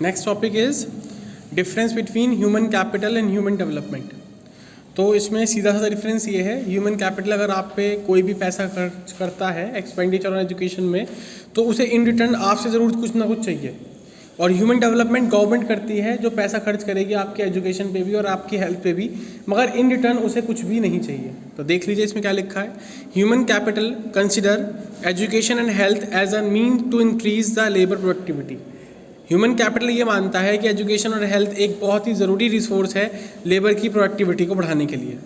Next topic is difference between human capital and human development. तो इसमें सीधा सा डिफरेंस ये है, ह्यूमन कैपिटल अगर आप पे कोई भी पैसा खर्च करता है एक्सपेंडिचर और एजुकेशन में, तो उसे इन रिटर्न आपसे ज़रूर कुछ ना कुछ चाहिए। और ह्यूमन डेवलपमेंट गवर्नमेंट करती है, जो पैसा खर्च करेगी आपके एजुकेशन पे भी और आपकी हेल्थ पे भी, मगर इन रिटर्न उसे कुछ भी नहीं चाहिए। तो देख लीजिए इसमें क्या लिखा है, human capital consider education and health as a mean to increase the labour productivity. Human capital ये मानता है कि एजुकेशन और हेल्थ एक बहुत ही ज़रूरी रिसोर्स है लेबर की प्रोडक्टिविटी को बढ़ाने के लिए।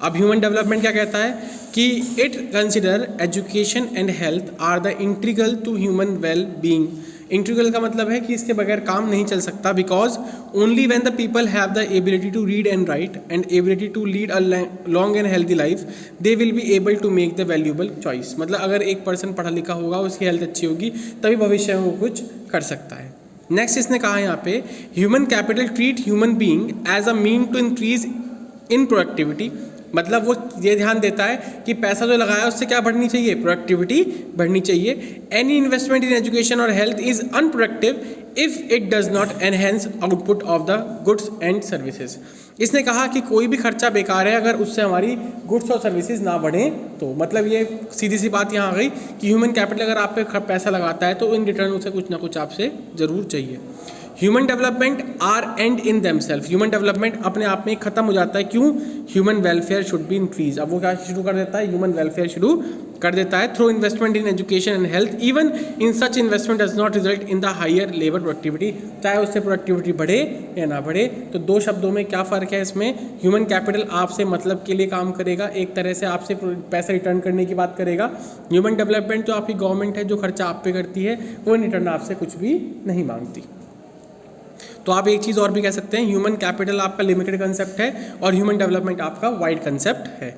अब ह्यूमन डेवलपमेंट क्या कहता है कि it consider education and health are the integral to human well being. Integral का मतलब है कि इसके बगैर काम नहीं चल सकता, because only when the people have the ability to read and write and ability to lead a long and healthy life they will be able to make the valuable choice. मतलब अगर एक पर्सन पढ़ा लिखा होगा, उसकी health अच्छी होगी, तभी भविष्य में वो कुछ कर सकता है। नेक्स्ट इसने कहा यहाँ पे, human capital treat human being as a mean to increase in productivity. मतलब वो ये ध्यान देता है कि पैसा जो लगाया उससे क्या बढ़नी चाहिए, प्रोडक्टिविटी बढ़नी चाहिए। एनी इन्वेस्टमेंट इन एजुकेशन और health is unproductive if it does not enhance output of the goods and services. इसने कहा कि कोई भी खर्चा बेकार है अगर उससे हमारी गुड्स और सर्विसेज ना बढ़े। तो मतलब ये सीधी सी बात यहाँ आ गई कि ह्यूमन कैपिटल अगर आप पे पैसा लगाता है तो इन रिटर्न उसे कुछ ना कुछ आपसे ज़रूर चाहिए। Human development are end in themselves. Human development अपने आप में खत्म हो जाता है, क्यों? Human welfare should be increase. अब वो क्या शुरू कर देता है, ह्यूमन वेलफेयर शुरू कर देता है through investment in education and health. Even in such investment does not result in the higher labour productivity. चाहे उससे प्रोडक्टिविटी बढ़े या ना बढ़े। तो दो शब्दों में क्या फ़र्क है इसमें, ह्यूमन कैपिटल आपसे मतलब के लिए काम करेगा, एक तरह से आपसे पैसा रिटर्न करने की बात करेगा। ह्यूमन डेवलपमेंट जो आपकी गवर्नमेंट है, जो खर्चा आप पे करती है, वो इन रिटर्न आपसे कुछ भी नहीं मांगती। तो आप एक चीज़ और भी कह सकते हैं, ह्यूमन कैपिटल आपका लिमिटेड कंसेप्ट है और ह्यूमन डेवलपमेंट आपका वाइड कंसेप्ट है।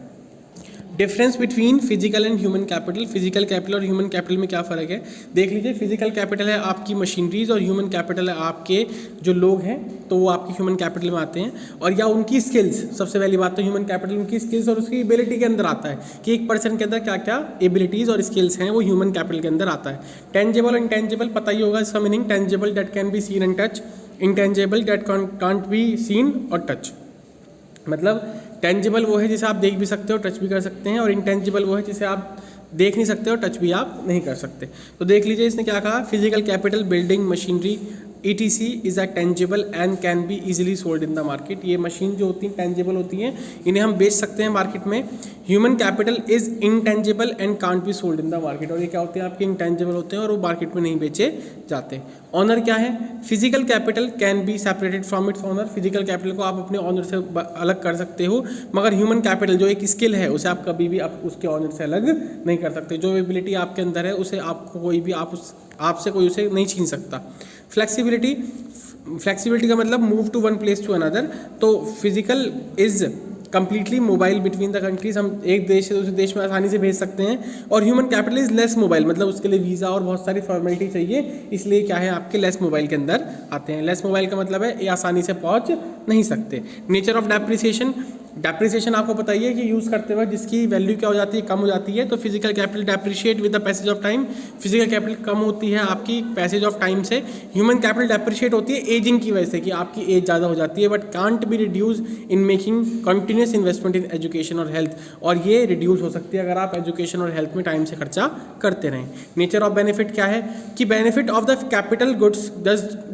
Difference between physical and human capital. Physical capital और ह्यूमन कैपिटल में क्या फ़र्क है, देख लीजिए। फिजिकल कैपिटल है आपकी मशीनरीज और ह्यूमन कैपिटल है आपके जो लोग हैं, तो वो आपके ह्यूमन कैपिटल में आते हैं। और या उनकी स्किल्स, सबसे पहली बात तो ह्यूमन कैपिटल उनकी स्किल्स और उसकी एबिलिटी के अंदर आता है कि एक पर्सन के अंदर क्या क्या एबिलिटीज़ और स्किल्स हैं, वो ह्यूमन कैपिटल के अंदर आता है। टेंजिबल और इंटेंजिबल पता ही होगा इसका meaning. Tangible that can be seen and touch, intangible that can't be seen और टच। मतलब टेंजिबल वो है जिसे आप देख भी सकते हो, टच भी कर सकते हैं, और इंटेंजिबल वो है जिसे आप देख नहीं सकते और टच भी आप नहीं कर सकते। तो देख लीजिए इसने क्या कहा, physical capital building machinery ETC is a tangible and can be easily sold in the market. ये मशीन जो होती हैं टेंजिबल होती हैं, इन्हें हम बेच सकते हैं मार्केट में। Human capital is intangible and can't be sold in the market. और ये क्या होते हैं, आपके इंटेंजिबल होते हैं और वो मार्केट में नहीं बेचे जाते। ऑनर क्या है, physical capital can be separated from its owner. Physical capital को आप अपने ऑनर से अलग कर सकते हो, मगर ह्यूमन कैपिटल जो एक स्किल है उसे आप कभी भी उसके ऑनर से अलग नहीं कर सकते। जो एबिलिटी आपके अंदर है उसे आपको कोई भी आपसे कोई उसे नहीं छीन सकता। फ्लेक्सिबिलिटी, फ्लेक्सिबिलिटी का मतलब move to one place to another. तो physical is completely mobile between the countries, हम एक देश से दूसरे देश में आसानी से भेज सकते हैं। और human capital is less mobile, मतलब उसके लिए वीज़ा और बहुत सारी फॉर्मेलिटी चाहिए, इसलिए क्या है आपके लेस मोबाइल के अंदर आते हैं। लेस मोबाइल का मतलब है ये आसानी से पहुंच नहीं सकते। नेचर ऑफ डेप्रिसिएशन, डेप्रिसिएशन आपको पता ही है कि यूज़ करते हुए जिसकी वैल्यू क्या हो जाती है, कम हो जाती है। तो physical capital depreciate with the passage of time. Physical capital कम होती है आपकी पैसेज ऑफ टाइम से। ह्यूमन कैपिटल डेप्रिशिएट होती है एजिंग की वजह से, कि आपकी एज ज़्यादा हो जाती है, but can't be reduce in making continuous investment in education और हेल्थ। और ये रिड्यूस हो सकती है अगर आप एजुकेशन और हेल्थ में टाइम से खर्चा करते रहें। नेचर ऑफ बेनिफिट क्या है कि benefit of the capital goods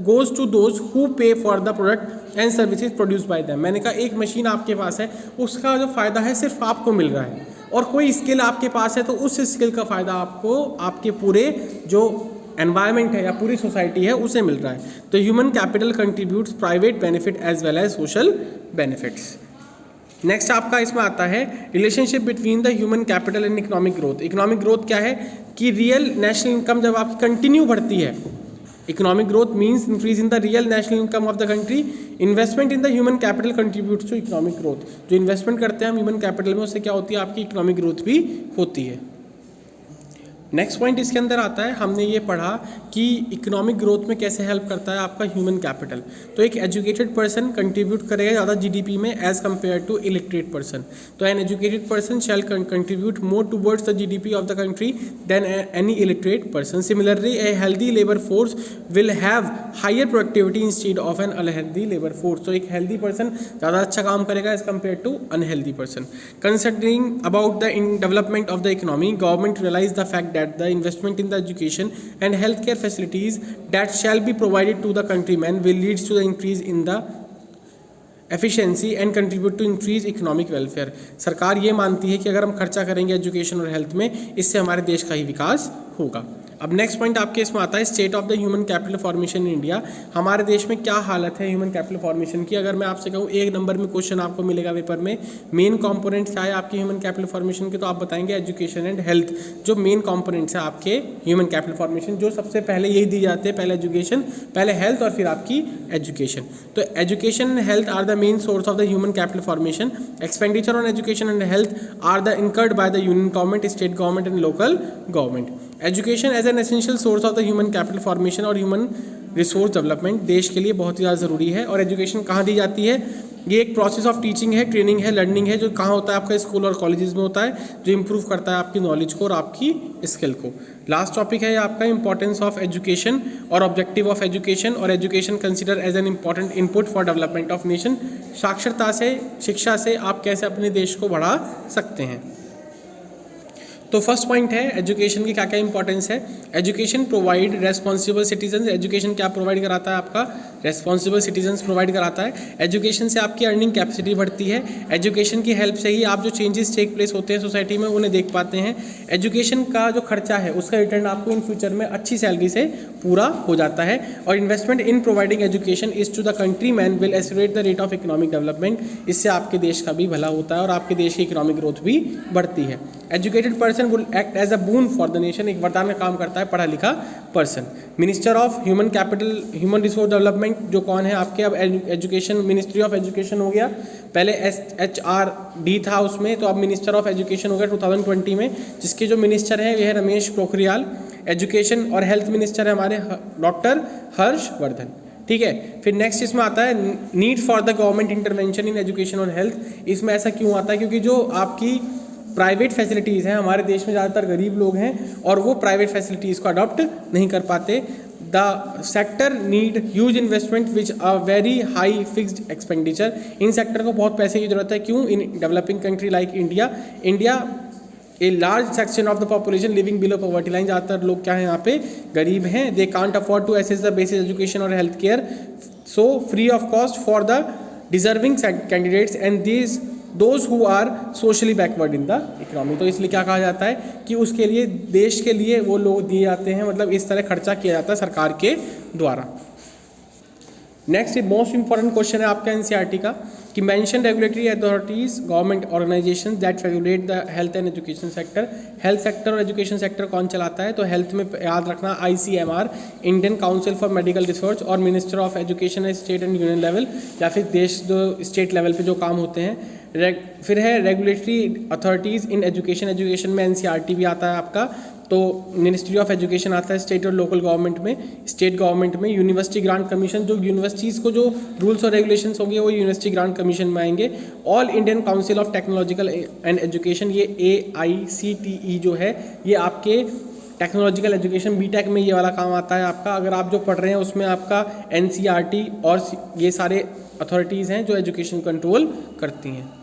goes to those who pay for the product and services produce by them. मैंने कहा एक मशीन आपके पास है, उसका जो फ़ायदा है सिर्फ आपको मिल रहा है, और कोई स्किल आपके पास है तो उस स्किल का फ़ायदा आपको आपके पूरे जो एनवायरनमेंट है या पूरी सोसाइटी है उसे मिल रहा है। तो human capital contributes private benefit as well as social benefits. Next आपका इसमें आता है relationship between the human capital and economic growth. Economic growth क्या है कि रियल नेशनल इनकम जब आपकी कंटिन्यू बढ़ती है, economic growth means increase in the real national income of the country. Investment in the human capital contributes to economic growth. जो investment करते हैं हम ह्यूमन कैपिटल में, उससे क्या होती है आपकी इकोनॉमिक ग्रोथ भी होती है। नेक्स्ट पॉइंट इसके अंदर आता है, हमने ये पढ़ा कि इकोनॉमिक ग्रोथ में कैसे हेल्प करता है आपका ह्यूमन कैपिटल। तो एक एजुकेटेड पर्सन कंट्रीब्यूट करेगा ज़्यादा जीडीपी में as compare to illiterate person. तो an educated person shall contribute more towards the GDP of the country than any illiterate person. Similarly a healthy labour force will have higher productivity instead of an unhealthy labour force. तो एक healthy person ज़्यादा अच्छा काम करेगा as compare to unhealthy person. Considering about the development of the economy, government realise the fact that the investment in the education and healthcare facilities that shall be provided to the countrymen will lead to the increase in the efficiency and contribute to increase economic welfare। सरकार ये मानती है कि अगर हम खर्चा करेंगे education और हेल्थ में, इससे हमारे देश का ही विकास होगा। अब नेक्स्ट पॉइंट आपके इसमें आता है state of the human capital formation in India. हमारे देश में क्या हालत है ह्यूमन कैपिटल फॉर्मेशन की। अगर मैं आपसे कहूँ एक नंबर में क्वेश्चन आपको मिलेगा पेपर में, मेन कंपोनेंट क्या है आपके ह्यूमन कैपिटल फॉर्मेशन के, तो आप बताएंगे एजुकेशन एंड हेल्थ। जो मेन कंपोनेंट्स है आपके ह्यूमन कैपिटल फॉर्मेशन, जो सबसे पहले यही दी जाते हैं, पहले एजुकेशन, पहले हेल्थ और फिर आपकी एजुकेशन। तो education and health are the main source of the human capital formation. Expenditure on education and health are the incurred by the union government, state government and local government. Education as an essential source of the human capital formation और human resource development देश के लिए बहुत ही ज़्यादा ज़रूरी है। और education कहाँ दी जाती है, ये एक प्रोसेस ऑफ टीचिंग है, ट्रेनिंग है, लर्निंग है, जो कहाँ होता है आपका स्कूल और कॉलेजेस में होता है, जो इंप्रूव करता है आपकी नॉलेज को और आपकी स्किल को। लास्ट टॉपिक है आपका इंपॉर्टेंस ऑफ एजुकेशन और ऑब्जेक्टिव ऑफ एजुकेशन। और education consider as an important input for development of nation. साक्षरता से, शिक्षा से आप कैसे अपने देश को बढ़ा सकते हैं। तो फर्स्ट पॉइंट है एजुकेशन की क्या क्या इंपॉर्टेंस है। Education provide responsible citizen. Education क्या प्रोवाइड कराता है आपका, रेस्पॉन्सिबल सिटीजन्स प्रोवाइड कराता है। एजुकेशन से आपकी अर्निंग कैपेसिटी बढ़ती है। एजुकेशन की हेल्प से ही आप जो चेंजेस टेक प्लेस होते हैं सोसाइटी में उन्हें देख पाते हैं। एजुकेशन का जो खर्चा है उसका रिटर्न आपको इन फ्यूचर में अच्छी सैलरी से पूरा हो जाता है। और investment in providing education is to the country man will accelerate the rate of economic development. इससे आपके देश का भी भला होता है और आपके देश की इकोनॉमिक ग्रोथ भी बढ़ती है। Educated person will act as a boon for the nation. एक वरदान का काम करता है पढ़ा लिखा person. Minister of human capital, human resource development जो कौन है आपके, अब एजुकेशन, मिनिस्ट्री ऑफ एजुकेशन हो गया। पहले SHRD था उसमें, तो अब मिनिस्टर ऑफ एजुकेशन हो गया 2020 में, जिसके जो मिनिस्टर हैं वे है रमेश पोखरियाल। एजुकेशन और हेल्थ मिनिस्टर है हमारे डॉक्टर हर्षवर्धन। ठीक है, फिर नेक्स्ट इसमें आता है need for the government intervention in education और हेल्थ। इसमें ऐसा क्यों आता है, क्योंकि जो आपकी प्राइवेट फैसिलिटीज़ हैं, हमारे देश में ज़्यादातर गरीब लोग हैं और वो प्राइवेट फैसिलिटीज़ को अडॉप्ट नहीं कर पाते। The sector need huge investment which a very high fixed expenditure. इन सेक्टर को बहुत पैसे की जरूरत है। क्यों? In developing country like India a large section of the population living below poverty line. ज़्यादातर लोग क्या हैं यहाँ पे, गरीब हैं। They can't afford to access the basic education और health care so free of cost for the deserving candidates and these those who are socially backward in the economy. तो इसलिए क्या कहा जाता है कि उसके लिए, देश के लिए वो लोग दिए जाते हैं, मतलब इस तरह खर्चा किया जाता है सरकार के द्वारा। नेक्स्ट मोस्ट इंपॉर्टेंट क्वेश्चन है आपका एनसीईआरटी का कि mention regulatory authorities government organisation that regulate the health and education sector. Health sector और एजुकेशन सेक्टर कौन चलाता है, तो हेल्थ में याद रखना ICMR, Indian council for medical research, और मिनिस्टर ऑफ एजुकेशन है स्टेट एंड यूनियन लेवल, या फिर देश जो स्टेट लेवल पे जो काम होते हैं। फिर है regulatory authorities in education. Education में एनसीईआरटी भी आता है आपका, तो मिनिस्ट्री ऑफ एजुकेशन आता है स्टेट और लोकल गवर्नमेंट में। स्टेट गवर्नमेंट में यूनिवर्सिटी ग्रांट कमीशन, जो यूनिवर्सिटीज़ को जो रूल्स और रेगुलेशंस होंगे वो यूनिवर्सिटी ग्रांट कमीशन में आएंगे। All Indian council of technological and education, ये AICTE जो है, ये आपके टेक्नोलॉजिकल एजुकेशन BTech में ये वाला काम आता है आपका। अगर आप जो पढ़ रहे हैं उसमें आपका NCERT और ये सारे अथॉरिटीज़ हैं जो एजुकेशन कंट्रोल करती हैं।